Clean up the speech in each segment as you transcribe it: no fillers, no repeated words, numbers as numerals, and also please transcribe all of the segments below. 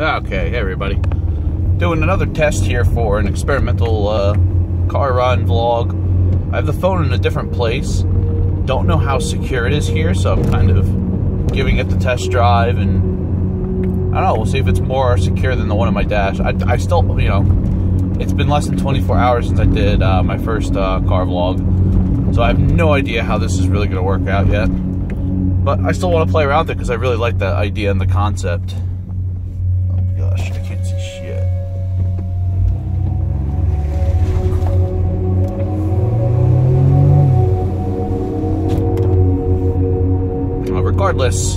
Okay, hey everybody. Doing another test here for an experimental car run vlog. I have the phone in a different place. Don't know how secure it is here, so I'm kind of giving it the test drive, and I don't know, we'll see if it's more secure than the one on my dash. I still, you know, it's been less than 24 hours since I did my first car vlog, so I have no idea how this is really going to work out yet. But I still want to play around with it because I really like the idea and the concept. Gosh, I can't see shit. Regardless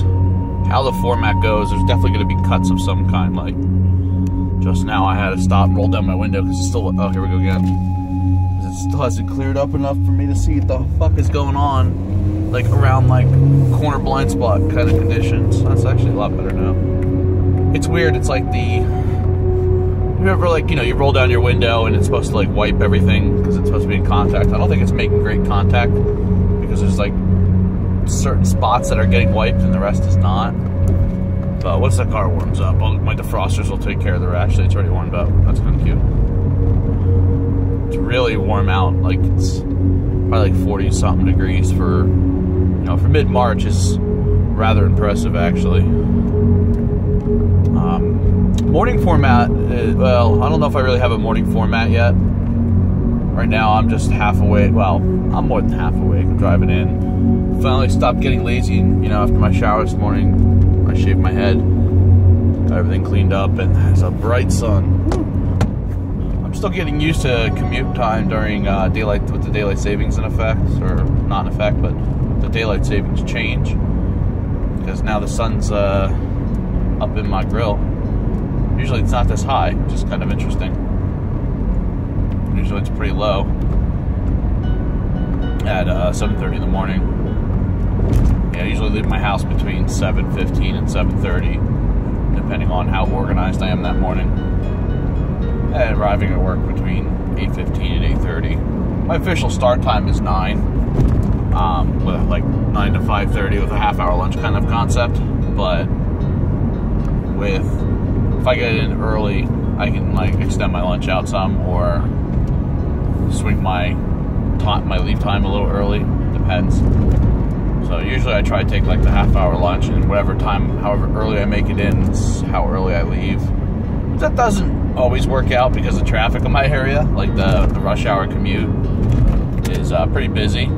how the format goes, there's definitely going to be cuts of some kind. Like just now I had to stop and roll down my window because it's still, oh, here we go again. It still hasn't cleared up enough for me to see what the fuck is going on, like around like corner blind spot kind of conditions. That's actually a lot better now. It's weird, it's like you ever, like, you know, you roll down your window and it's supposed to like wipe everything because it's supposed to be in contact. I don't think it's making great contact because there's like certain spots that are getting wiped and the rest is not. But once the car warms up, my defrosters will take care of the rest. Actually, it's already warmed up. That's kind of cute. It's really warm out. Like, it's probably like 40 something degrees for, you know, for mid-March is rather impressive, actually. Morning format, well, I don't know if I really have a morning format yet. Right now, I'm just half awake. Well, I'm more than half awake. I'm driving in. Finally stopped getting lazy, and, you know, after my shower this morning, I shaved my head, got everything cleaned up, and there's a bright sun. I'm still getting used to commute time during daylight, with the daylight savings in effect, or not in effect, but the daylight savings change, because now the sun's up in my grill. Usually it's not this high, which is kind of interesting. Usually it's pretty low at 7:30 in the morning. Yeah, I usually leave my house between 7:15 and 7:30, depending on how organized I am that morning. And arriving at work between 8:15 and 8:30. My official start time is 9, with like 9 to 5:30 with a half-hour lunch kind of concept. But if I get in early, I can like extend my lunch out some or swing my leave time a little early. Depends. So usually I try to take like the half-hour lunch, and whatever time, however early I make it in, is how early I leave. That doesn't always work out because of traffic in my area. Like the rush hour commute is pretty busy.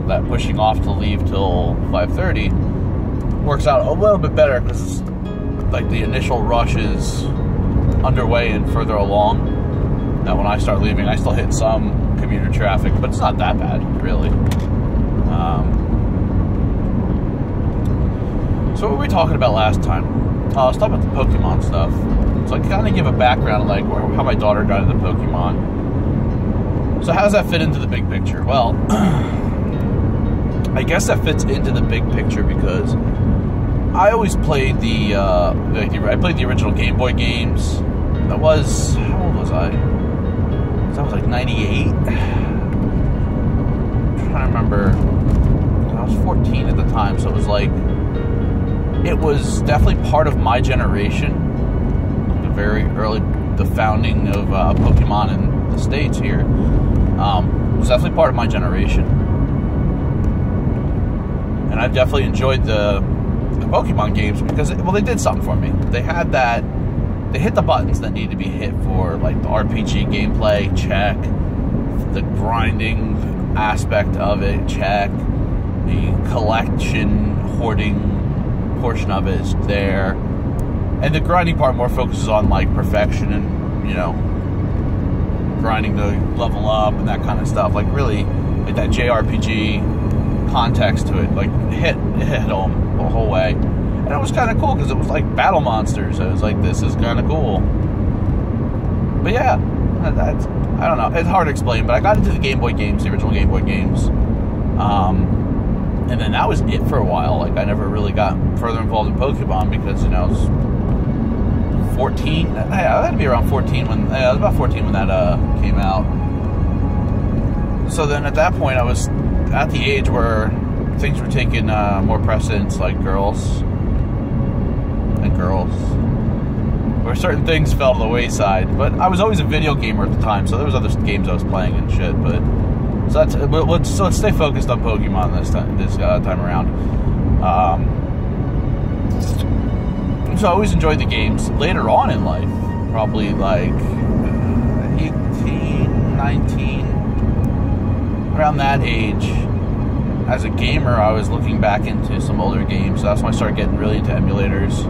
That pushing off to leave till 5:30 works out a little bit better because like the initial rush is underway and further along. Now when I start leaving, I still hit some commuter traffic, but it's not that bad, really. So what were we talking about last time? I was talking about the Pokemon stuff. So I kind of give a background, like how my daughter got into Pokemon. So how does that fit into the big picture? Well, I guess that fits into the big picture because I always played I played the original Game Boy games. That was, how old was I? That was like 98. I'm trying to remember. I was 14 at the time, so it was like, it was definitely part of my generation. The founding of Pokemon in the States here was definitely part of my generation. And I've definitely enjoyed the Pokemon games because, well, they did something for me. They had that, they hit the buttons that need to be hit for like the RPG gameplay, check. The grinding aspect of it, check. The collection, hoarding portion of it is there. And the grinding part more focuses on like perfection and, you know, grinding to level up and that kind of stuff. Like really, like that JRPG context to it, like hit home the whole way. And it was kind of cool because it was like battle monsters. I was like, this is kind of cool. But yeah, that's, I don't know, it's hard to explain, but I got into the Game Boy games, the original Game Boy games. And then that was it for a while. Like I never really got further involved in Pokemon because, you know, I was 14. I had to be around 14 when, I was about 14 when that came out. So then at that point I was at the age where things were taking more precedence, like girls. where certain things fell to the wayside. But I was always a video gamer at the time, so there was other games I was playing and shit. But so let's stay focused on Pokemon this time around. So I always enjoyed the games. Later on in life, probably like 18, 19, around that age, as a gamer, I was looking back into some older games. That's when I started getting really into emulators.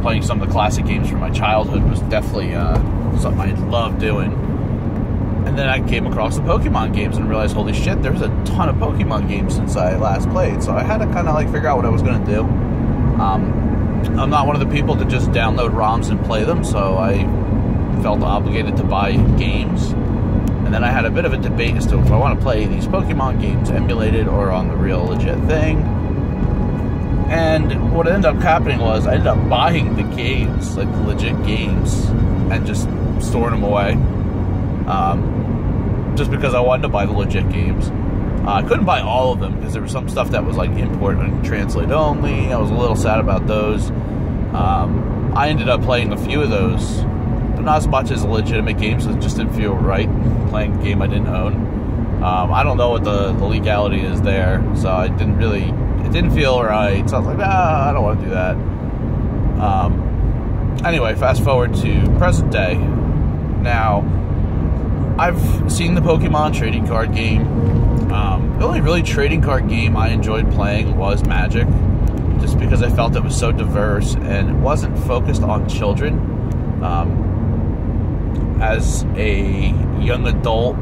Playing some of the classic games from my childhood was definitely something I loved doing. And then I came across the Pokemon games and realized, holy shit, there's a ton of Pokemon games since I last played. So I had to kind of like figure out what I was going to do. I'm not one of the people to just download ROMs and play them, so I felt obligated to buy games. And then I had a bit of a debate as to if I want to play these Pokemon games emulated or on the real legit thing. And what ended up happening was I ended up buying the games, like the legit games, and just storing them away. Just because I wanted to buy the legit games. I couldn't buy all of them because there was some stuff that was like import and translate only. I was a little sad about those. I ended up playing a few of those, but not as much as legitimate games. It just didn't feel right playing a game I didn't own. I don't know what the legality is there, so it didn't feel right. So I was like, I don't want to do that. Anyway, fast forward to present day. Now, I've seen the Pokemon trading card game. The only really trading card game I enjoyed playing was Magic, just because I felt it was so diverse and it wasn't focused on children. As a young adult,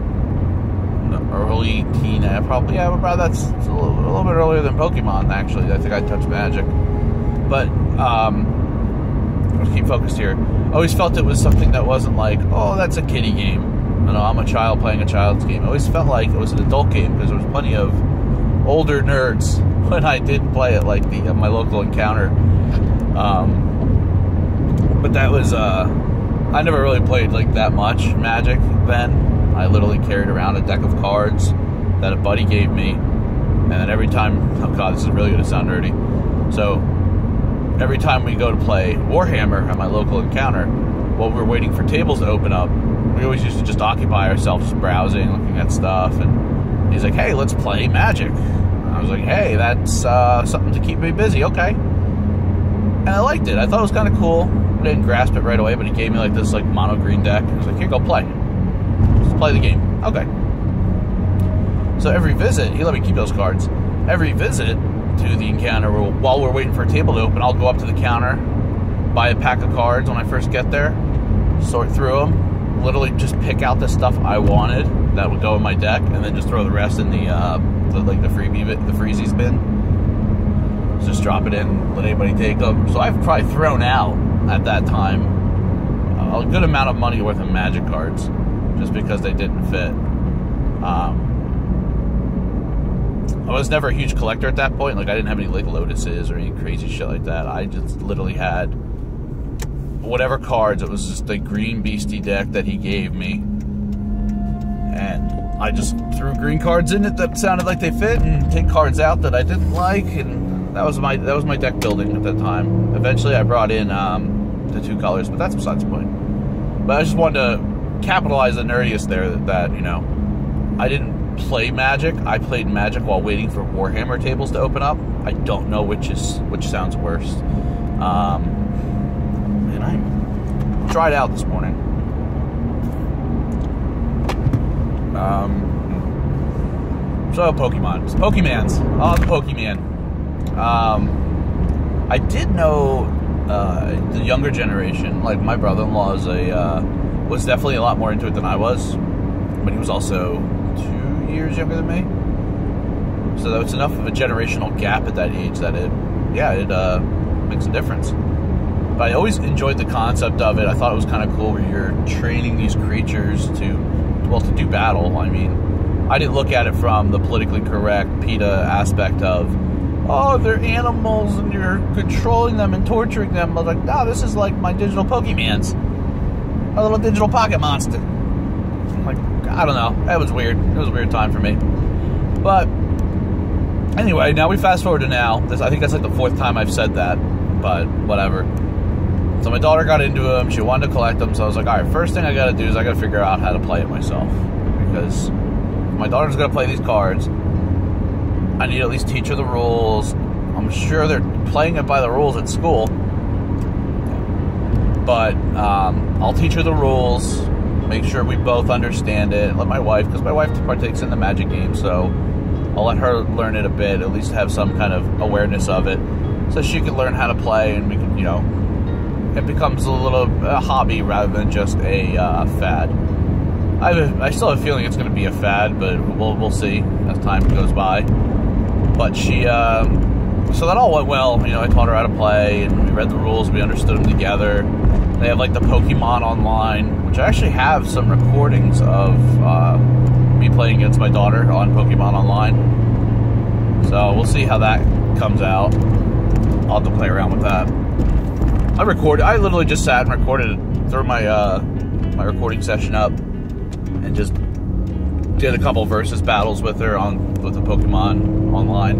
early teen, that's a little bit earlier than Pokemon, actually. I think I touched Magic. But, let's keep focused here. I always felt it was something that wasn't like, oh, that's a kiddie game. You know, I'm a child playing a child's game. I always felt like it was an adult game because there was plenty of older nerds when I did play it, like my local encounter. But that was, I never really played like that much Magic then. I literally carried around a deck of cards that a buddy gave me. And then every time, oh god, this is really going to sound nerdy. So, every time we go to play Warhammer at my local encounter, while we're waiting for tables to open up, we always used to just occupy ourselves browsing, looking at stuff, and he's like, hey, let's play Magic. And I was like, hey, that's something to keep me busy, okay. And I liked it. I thought it was kind of cool. I didn't grasp it right away, but he gave me like this like mono green deck. I was like, here, go play. Just play the game. Okay. So every visit, he let me keep those cards. Every visit to the encounter, while we're waiting for a table to open, I'll go up to the counter, buy a pack of cards when I first get there, sort through them, literally just pick out the stuff I wanted that would go in my deck, and then just throw the rest in the freezies bin. Just drop it in, let anybody take them. So I've probably thrown out at that time a good amount of money worth of Magic cards just because they didn't fit. I was never a huge collector at that point. Like, I didn't have any like Lotuses or any crazy shit like that. I just literally had whatever cards. It was just the green beastie deck that he gave me, and I just threw green cards in it that sounded like they fit, and take cards out that I didn't like, and that was my deck building at that time. Eventually, I brought in the two colors, but that's besides the point. But I just wanted to capitalize the nerdiest there that you know, I didn't play Magic. I played Magic while waiting for Warhammer tables to open up. I don't know which sounds worse. And I tried out this morning. So Pokemans. Oh, the Pokemon. I did know the younger generation, like my brother-in-law was definitely a lot more into it than I was, but he was also 2 years younger than me. So that was enough of a generational gap at that age that it makes a difference. But I always enjoyed the concept of it. I thought it was kind of cool where you're training these creatures to do battle. I mean, I didn't look at it from the politically correct PETA aspect of, oh, they're animals and you're controlling them and torturing them. I was like, no, this is like my digital Pokemans. My little digital pocket monster. I'm like, I don't know. That was weird. It was a weird time for me. But anyway, now we fast forward to now. I think that's like the 4th time I've said that, but whatever. So my daughter got into them. She wanted to collect them. So I was like, all right, first thing I got to do is I got to figure out how to play it myself. Because my daughter's going to play these cards. I need to at least teach her the rules. I'm sure they're playing it by the rules at school. But I'll teach her the rules. Make sure we both understand it. Let my wife, because my wife partakes in the Magic game, so I'll let her learn it a bit, at least have some kind of awareness of it, so she can learn how to play, and we can, you know, it becomes a hobby rather than just a fad. I still have a feeling it's going to be a fad, but we'll see as time goes by. But she, so that all went well. You know, I taught her how to play, and we read the rules, we understood them together. They have like the Pokemon online, which I actually have some recordings of me playing against my daughter on Pokemon online. So we'll see how that comes out. I'll have to play around with that. I literally just sat and recorded it, threw my my recording session up, and just did a couple versus battles with her with the Pokemon online,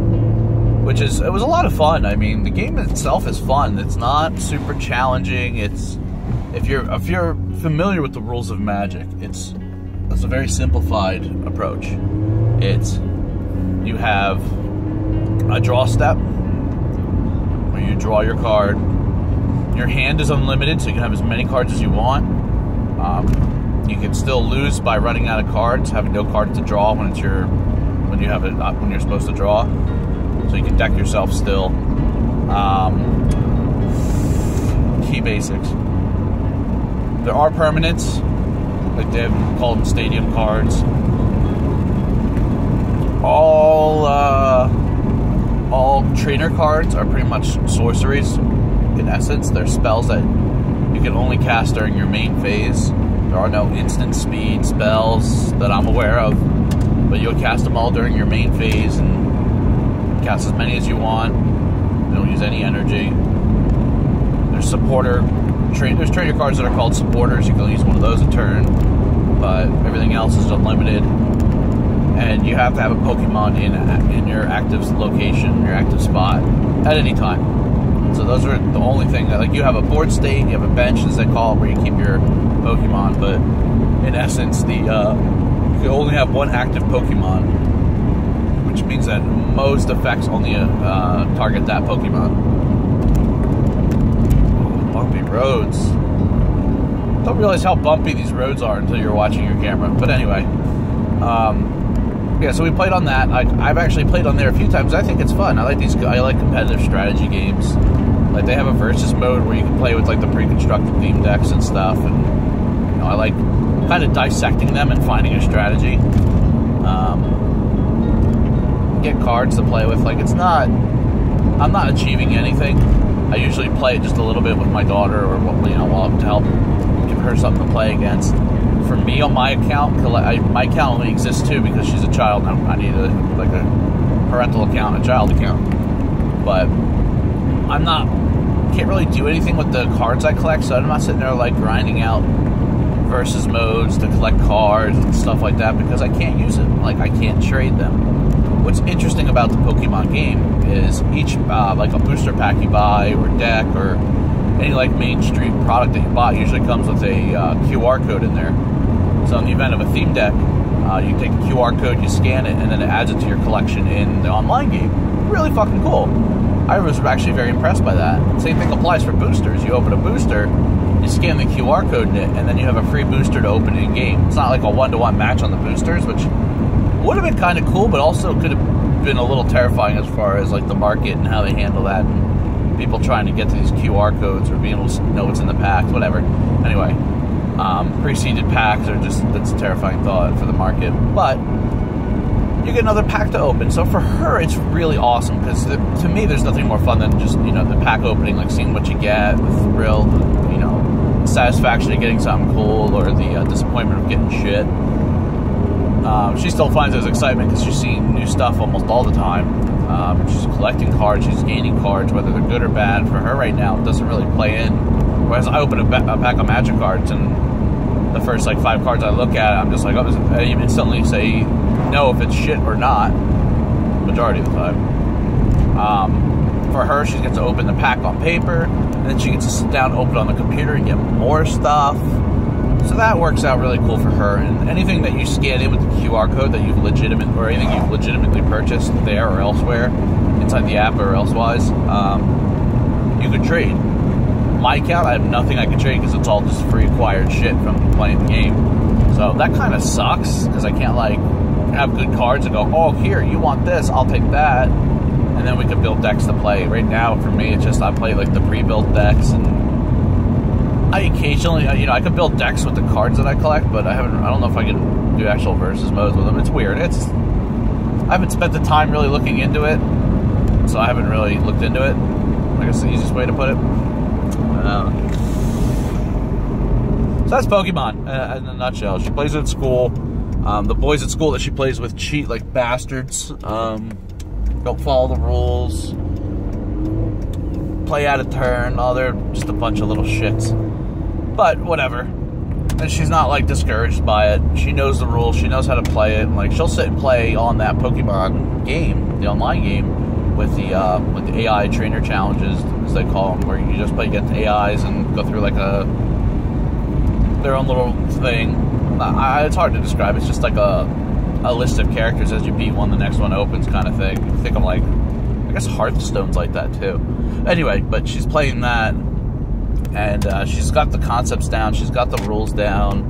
it was a lot of fun. I mean, the game itself is fun. It's not super challenging. It's if you're familiar with the rules of Magic, it's a very simplified approach. You have a draw step where you draw your card. Your hand is unlimited, so you can have as many cards as you want. You can still lose by running out of cards, having no cards to draw when you're supposed to draw. So you can deck yourself still. Key basics. There are permanents, like they call them stadium cards. All trainer cards are pretty much sorceries. In essence, they're spells that you can only cast during your main phase. There are no instant speed spells that I'm aware of, but you'll cast them all during your main phase and cast as many as you want. You don't use any energy. There's there's trainer cards that are called supporters. You can use one of those a turn, but everything else is unlimited. And you have to have a Pokemon in your active location, your active spot, at any time. So those are the only thing that, like, you have a board state, you have a bench, as they call it, where you keep your Pokemon, but in essence, you only have one active Pokemon, which means that most effects only target that Pokemon. Bumpy roads. Don't realize how bumpy these roads are until you're watching your camera. But anyway, yeah. So we played on that. I've actually played on there a few times. I think it's fun. I like competitive strategy games. Like, they have a versus mode where you can play with like the pre-constructed theme decks and stuff, and you know, I like kind of dissecting them and finding a strategy. Get cards to play with. Like, I'm not achieving anything. I usually play it just a little bit with my daughter, or to help give her something to play against. For me, on my account, my account only exists too because she's a child. I need a parental account, a child account. But can't really do anything with the cards I collect, so I'm not sitting there like grinding out versus modes to collect cards and stuff like that because I can't use it. Like, I can't trade them. What's interesting about the Pokemon game is each, like a booster pack you buy, or deck, or any like mainstream product that you buy usually comes with a QR code in there. So in the event of a theme deck, you take a QR code, you scan it, and then it adds it to your collection in the online game. Really fucking cool. I was actually very impressed by that. Same thing applies for boosters. You open a booster, you scan the QR code in it, and then you have a free booster to open in game. It's not like a one-to-one match on the boosters, which would have been kind of cool, but also could have been a little terrifying as far as like the market and how they handle that, and people trying to get to these QR codes or being able to know what's in the pack, whatever. Anyway, preceded packs are that's a terrifying thought for the market, but you get another pack to open. So for her, it's really awesome because to me, there's nothing more fun than just, the pack opening, like seeing what you get, the thrill, the satisfaction of getting something cool, or the disappointment of getting shit. She still finds it as excitement because she's seeing new stuff almost all the time. She's collecting cards, she's gaining cards, whether they're good or bad. For her right now, it doesn't really play in. Whereas I open a pack of Magic cards, and the first 5 cards I look at, I'm just like, I instantly say no if it's shit or not, majority of the time. for her, she gets to open the pack on paper, and then she gets to sit down, open it on the computer, and get more stuff. So that works out really cool for her. And anything that you scan in with the QR code that you've legitimately purchased there or elsewhere, inside the app or elsewise, you could trade. My account, I have nothing I can trade because it's all just free acquired shit from playing the game. So that kind of sucks because I can't like have good cards and go, oh, here, you want this, I'll take that. And then we can build decks to play. Right now, for me, it's just I play like the pre-built decks, and I occasionally, I could build decks with the cards that I collect, but I don't know if I can do actual versus modes with them. It's weird. I haven't spent the time really looking into it, so I haven't really looked into it. I guess the easiest way to put it. So that's Pokemon in a nutshell. She plays it at school. The boys at school that she plays with cheat like bastards. Don't follow the rules. Play out of turn. Oh, they're just a bunch of little shits. But whatever. And she's not like discouraged by it. She knows the rules. She knows how to play it. And, like, she'll sit and play on that Pokemon game, the online game, with the AI trainer challenges, as they call them, where you just play against AIs and go through like their own little thing. It's hard to describe. It's just like a list of characters. As you beat one, the next one opens, kind of thing. You think of like, I guess Hearthstone's like that too. Anyway, but she's playing that, and she's got the concepts down. She's got the rules down.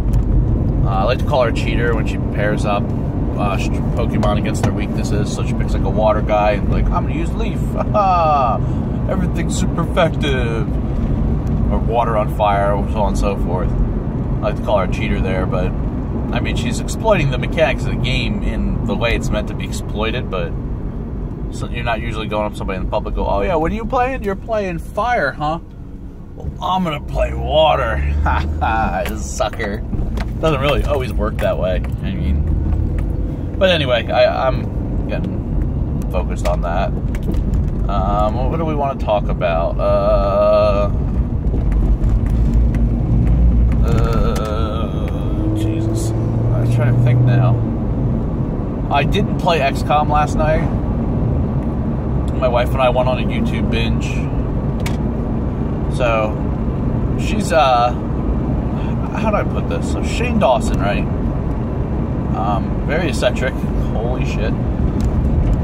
I like to call her a cheater when she pairs up Pokemon against their weaknesses. So she picks like a water guy and like, I'm gonna use Leaf. Everything's super effective. Or water on fire, so on and so forth. I like to call her a cheater there, but I mean, she's exploiting the mechanics of the game in the way it's meant to be exploited, but so you're not usually going up to somebody in the public and go, oh yeah, what are you playing? You're playing fire, huh? Well, I'm gonna play water. Ha ha, sucker. Doesn't really always work that way. I mean, but anyway, I'm getting focused on that. What do we want to talk about? Jesus. I was trying to think now. I didn't play XCOM last night. My wife and I went on a YouTube binge. So, she's, how do I put this? So, Shane Dawson, right? Very eccentric. Holy shit.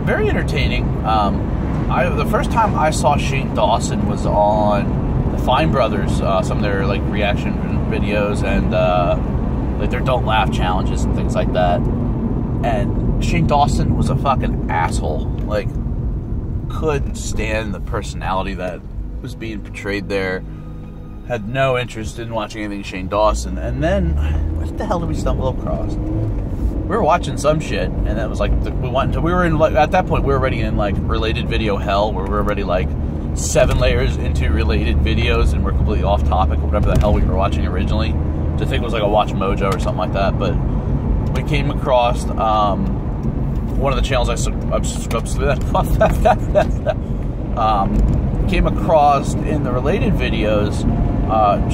Very entertaining. The first time I saw Shane Dawson was on the Fine Brothers, some of their, like, reaction videos and, like, their Don't Laugh challenges and things like that. And Shane Dawson was a fucking asshole. Like, couldn't stand the personality that was being portrayed there. Had no interest in watching anything Shane Dawson. And then, what the hell did we stumble across? We were watching some shit, and it was like, at that point, we were already in, like, related video hell, where we were already, like, 7 layers into related videos, and we're completely off topic, or whatever the hell we were watching originally. Which I think was like a Watch Mojo or something like that. But we came across one of the channels I came across in the related videos,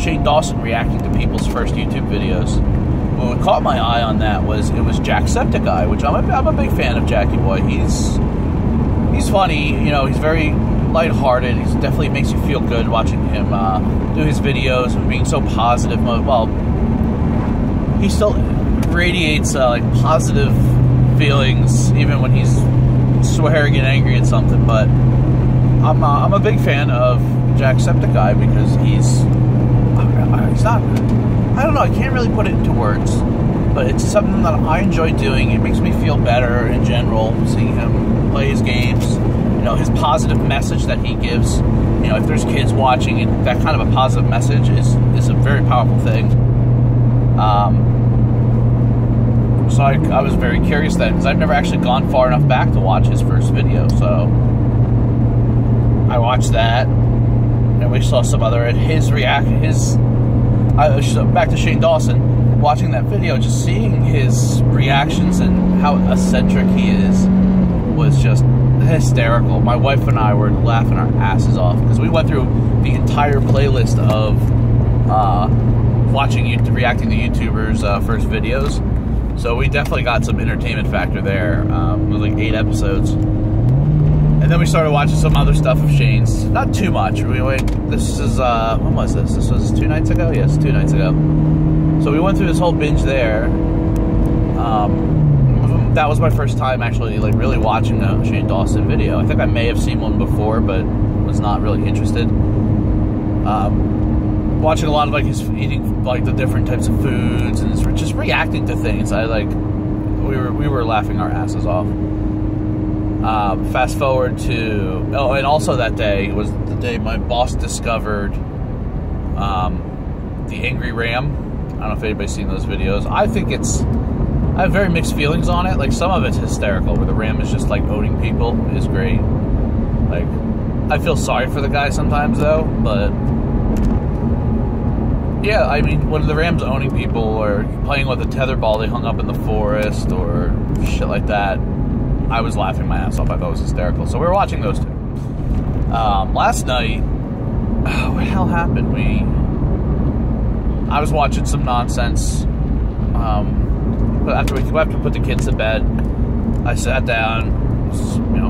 Shane Dawson reacting to people's first YouTube videos. What caught my eye on that was Jacksepticeye, which I'm a big fan of Jackie Boy. He's funny, he's very lighthearted. He definitely makes you feel good watching him do his videos and being so positive. Well, he still radiates like positive feelings even when he's swearing and angry at something. But I'm a big fan of Jacksepticeye because he's not. I don't know. I can't really put it into words, but it's something that I enjoy doing. It makes me feel better in general seeing him play his games. His positive message that he gives. If there's kids watching, and that kind of a positive message is a very powerful thing. So I was very curious then, because I've never actually gone far enough back to watch his first video. So I watched that, and we saw some other, and back to Shane Dawson, watching that video, just seeing his reactions and how eccentric he is was just hysterical. My wife and I were laughing our asses off because we went through the entire playlist of reacting to YouTubers' first videos. So we definitely got some entertainment factor there. It was like 8 episodes. And then we started watching some other stuff of Shane's. Not too much. This is, when was this? This was 2 nights ago? Yes, 2 nights ago. So we went through this whole binge there. That was my first time actually, like, really watching a Shane Dawson video. I think I may have seen one before, but was not really interested. Watching a lot of, like, his eating, like, the different types of foods and just reacting to things. We were laughing our asses off. Fast forward to, oh, and also that day was the day my boss discovered the Angry Ram. I don't know if anybody's seen those videos. I have very mixed feelings on it. Like, some of it's hysterical, where the Ram is just, like, owning people is great. Like, I feel sorry for the guy sometimes, though, but yeah, I mean, when the Ram's owning people or playing with a tetherball they hung up in the forest or shit like that, I was laughing my ass off. I thought it was hysterical. So we were watching those two. Last night, what the hell happened? I was watching some nonsense. But after we put the kids to bed, I sat down,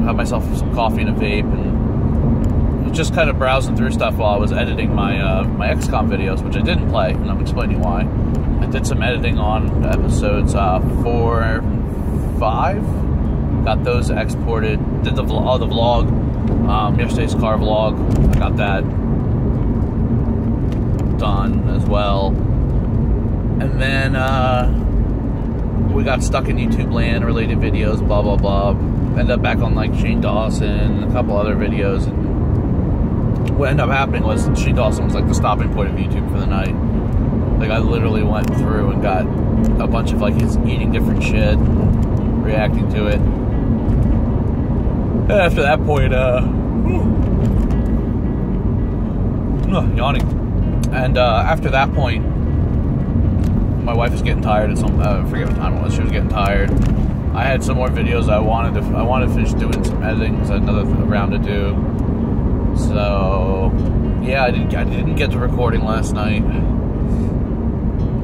had myself some coffee and a vape, and was just kind of browsing through stuff while I was editing my XCOM videos, which I didn't play, and I'm explaining why. I did some editing on episodes 4 and 5. Got those exported. Did the vlog, yesterday's car vlog. I got that done as well. And then we got stuck in YouTube land, related videos, blah blah blah. Ended up back on, like, Shane Dawson and a couple other videos. And what ended up happening was Shane Dawson was, like, the stopping point of YouTube for the night. Like, I literally went through and got a bunch of, like, his eating different shit, reacting to it. And after that point, yawning. And after that point, my wife was getting tired at some, I forget what time it was. She was getting tired. I had some more videos I wanted to finish doing some editing because I had another round to do. So yeah, I didn't get to recording last night.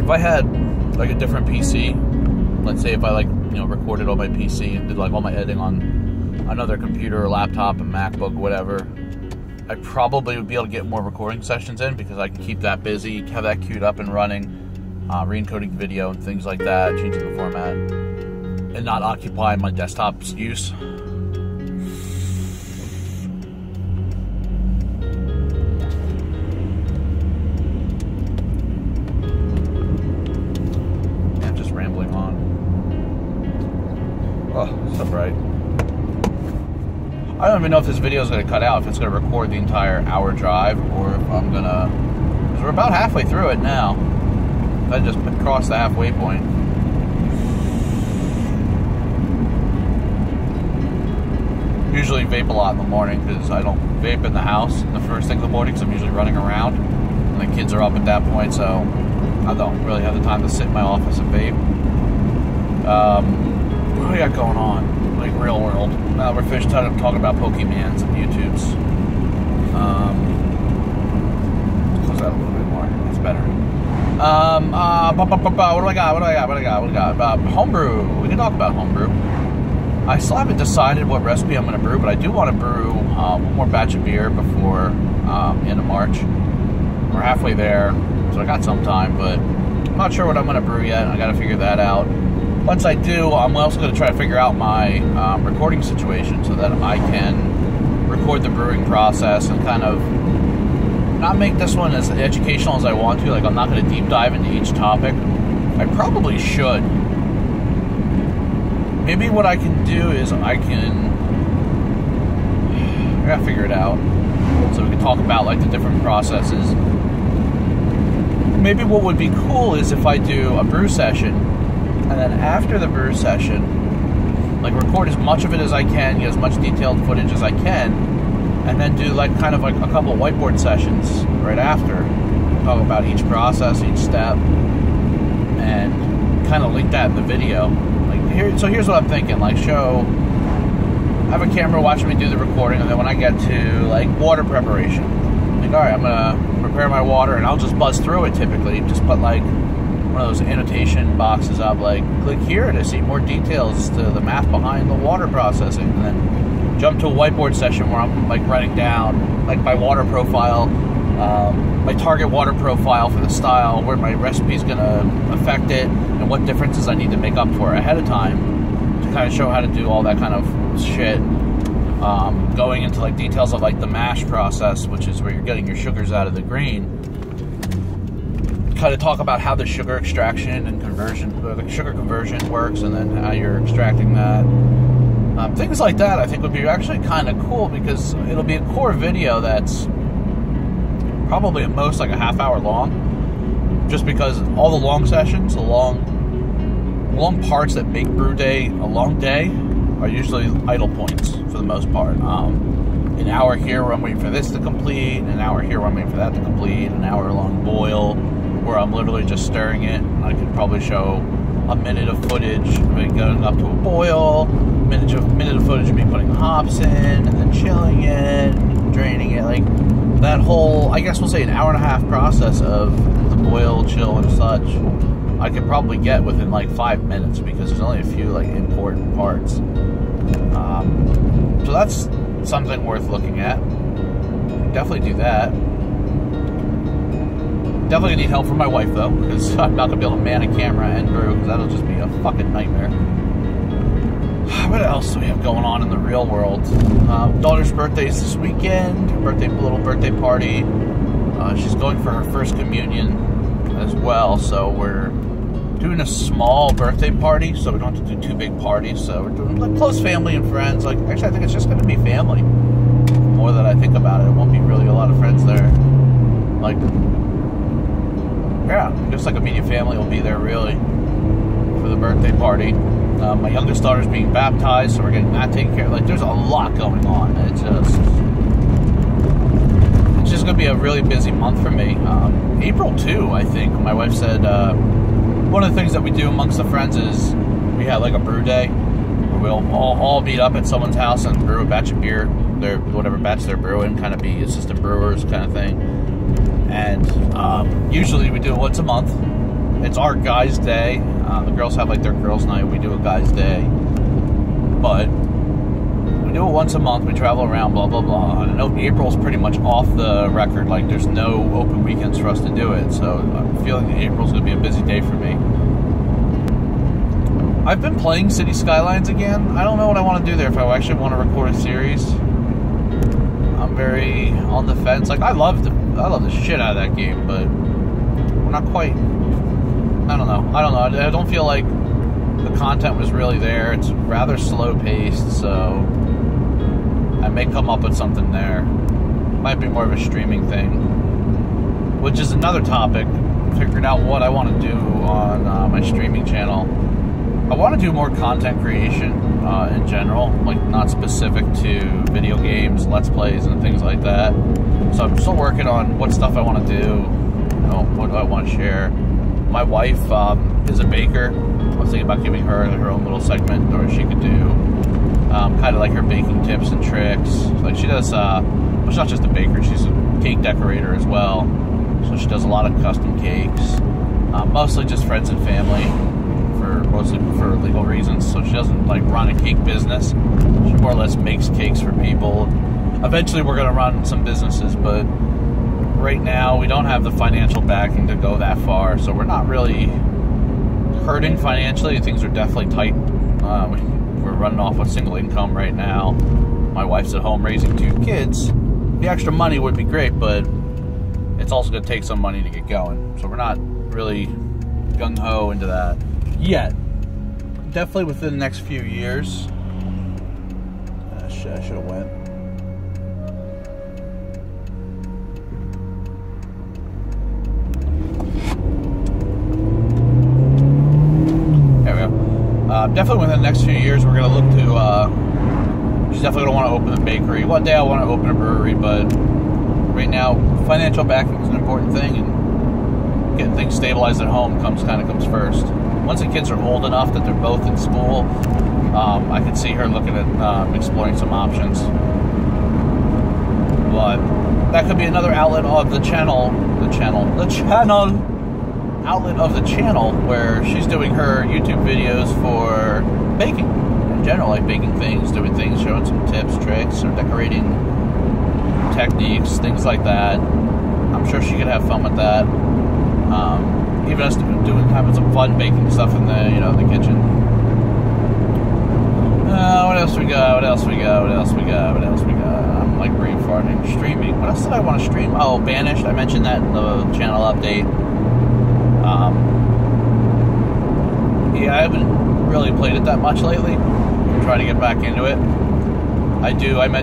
If I had, like, a different PC, let's say if I, like, recorded on my PC and did, like, all my editing on another computer or laptop, a MacBook, whatever, I probably would be able to get more recording sessions in because I can keep that busy, have that queued up and running, re-encoding video and things like that, changing the format, and not occupy my desktop's use. Yeah, just rambling on. Oh, so bright. I don't even know if this video is going to cut out, if it's going to record the entire hour drive, or if I'm going to, because we're about halfway through it now. I just crossed the halfway point. Usually vape a lot in the morning, because I don't vape in the house the first thing in the morning, because I'm usually running around, and the kids are up at that point, so I don't really have the time to sit in my office and vape. What do we got going on? Like, real world. Now we're finished talking about Pokemans and YouTubes. Close that a little bit more. It's better. What do I got? Homebrew. We can talk about homebrew. I still haven't decided what recipe I'm going to brew, but I do want to brew one more batch of beer before end of March. We're halfway there, so I got some time, but I'm not sure what I'm going to brew yet. I got to figure that out. Once I do, I'm also going to try to figure out my recording situation so that I can record the brewing process and kind of not make this one as educational as I want to. Like, I'm not going to deep dive into each topic. I probably should. Maybe what I can do is I gotta figure it out. So we can talk about, like, the different processes. Maybe what would be cool is if I do a brew session, and then after the brew session, like, record as much of it as I can, get as much detailed footage as I can, and then do, like, kind of like a couple whiteboard sessions right after. Talk about each process, each step, and kind of link that in the video. So here's what I'm thinking, like, I have a camera watching me do the recording, and then when I get to, like, water preparation, like, alright, I'm gonna prepare my water, and I'll just buzz through it typically, just put, like, one of those annotation boxes up, like, click here to see more details to the math behind the water processing, and then jump to a whiteboard session where I'm like writing down like my water profile, my target water profile for the style, where my recipe is going to affect it, and what differences I need to make up for ahead of time to kind of show how to do all that kind of shit. Going into like details of like the mash process, which is where you're getting your sugars out of the grain. Kind of talk about how the sugar extraction and conversion, the sugar conversion works, and then how you're extracting that. Things like that I think would be actually kind of cool, because it'll be a core video that's probably at most like a half hour long, just because all the long sessions, the long parts that make brew day a long day are usually idle points for the most part. An hour here where I'm waiting for this to complete, an hour here where I'm waiting for that to complete, an hour long boil where I'm literally just stirring it. I could probably show a minute of footage of it going up to a boil, minute of footage of me putting hops in and then chilling it, draining it, like that whole, I guess we'll say an hour and a half process of the boil, chill, and such. I could probably get within like 5 minutes, because there's only a few like important parts. So that's something worth looking at. Definitely do that. Definitely need help from my wife though, because I'm not gonna be able to man a camera and brew, because that'll just be a fucking nightmare. What else do we have going on in the real world? Daughter's birthday's this weekend. Her little birthday party. She's going for her first communion as well, so we're doing a small birthday party, so we don't have to do 2 big parties. So we're doing like close family and friends. Like, actually, I think it's just going to be family. The more that I think about it, it won't be really a lot of friends there. Like, yeah, just like immediate family will be there really for the birthday party. My youngest daughter's being baptized, so we're getting that taken care of. Like, there's a lot going on. It's just going to be a really busy month for me. April too, I think. My wife said one of the things that we do amongst the friends is we have like a brew day where we'll all meet up at someone's house and brew a batch of beer, whatever batch they're brewing, kind of be assistant brewers kind of thing. And usually we do it once a month. It's our guys' day. The girls have like their girls' night. We do a guys' day. But we do it once a month. We travel around, blah, blah, blah. And I know April's pretty much off the record. Like, there's no open weekends for us to do it. So I'm feeling that April's going to be a busy day for me. I've been playing City Skylines again. I don't know what I want to do there, if I actually want to record a series. I'm very on the fence. Like, I love the shit out of that game, but we're not quite... I don't know. I don't feel like the content was really there. It's rather slow paced, so I may come up with something there. Might be more of a streaming thing, which is another topic. Figuring out what I want to do on my streaming channel. I want to do more content creation in general, like not specific to video games, let's plays, and things like that. So I'm still working on what stuff I want to do. You know, what do I want to share. My wife is a baker. I was thinking about giving her own little segment where she could do kind of like her baking tips and tricks. Like she does, well, she's not just a baker, she's a cake decorator as well. So she does a lot of custom cakes, mostly just friends and family, mostly for legal reasons. So she doesn't like run a cake business. She more or less makes cakes for people. Eventually we're going to run some businesses, but right now we don't have the financial backing to go that far, so we're not really hurting financially. Things are definitely tight. We're running off a single income right now. My wife's at home raising 2 kids. The extra money would be great, but it's also going to take some money to get going, so we're not really gung-ho into that yet. Definitely within the next few years. I should have went. Definitely within the next few years, we're going to look to, she's definitely going to want to open a bakery. One day I want to open a brewery, but right now, financial backing is an important thing, and getting things stabilized at home comes first. Once the kids are old enough that they're both in school, I can see her looking at exploring some options. But that could be another outlet of the channel outlet of the channel where she's doing her YouTube videos for baking in general, like baking things, doing things, showing some tips, tricks, or decorating techniques, things like that. I'm sure she could have fun with that. Even us having some fun baking stuff in the, you know, the kitchen. What else we got? I'm like brain farting. Streaming. What else did I want to stream? Oh, Banished. I mentioned that in the channel update. Yeah, I haven't really played it that much lately. I'm trying to get back into it.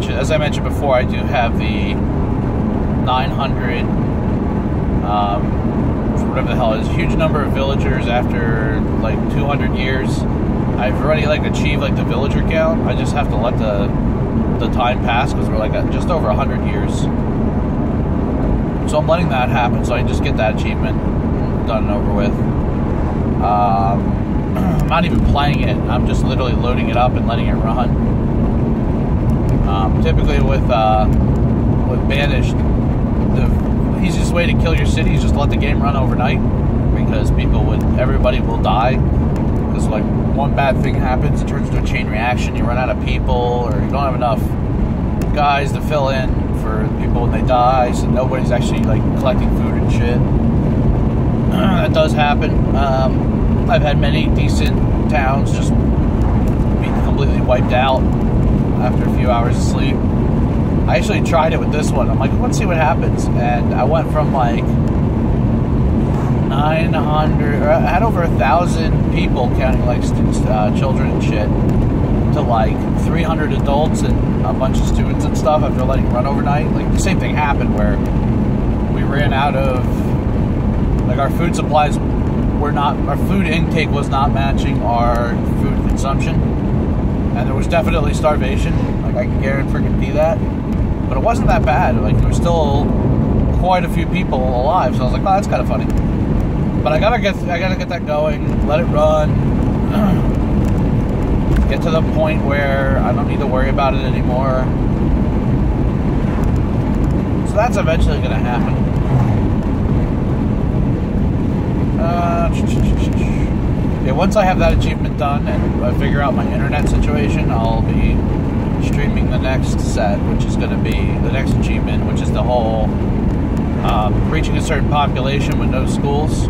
As I mentioned before, I do have the 900, whatever the hell it is, huge number of villagers after like 200 years. I've already like achieved like the villager count. I just have to let the time pass because we're like at just over 100 years. So I'm letting that happen so I can just get that achievement done and over with. I'm not even playing it. I'm just literally loading it up and letting it run. Typically with Banished, the easiest way to kill your city is just let the game run overnight, because everybody will die. Because like one bad thing happens, it turns into a chain reaction. You run out of people, or you don't have enough guys to fill in for people when they die, so nobody's actually like collecting food and shit. That does happen. I've had many decent towns just be completely wiped out after a few hours of sleep. I actually tried it with this one. I'm like, let's see what happens. And I went from like 900, I had over 1,000 people, counting like children and shit, to like 300 adults and a bunch of students and stuff after letting it run overnight. Like the same thing happened where we ran out of, like, our food supplies our food intake was not matching our food consumption, and there was definitely starvation. Like, I can guarantee that, but it wasn't that bad. Like, there was still quite a few people alive, so I was like, oh, that's kind of funny. But I gotta get that going, let it run, get to the point where I don't need to worry about it anymore. So that's eventually gonna happen. Yeah, once I have that achievement done and I figure out my internet situation, I'll be streaming the next set, which is going to be the next achievement, which is the whole reaching a certain population with no schools.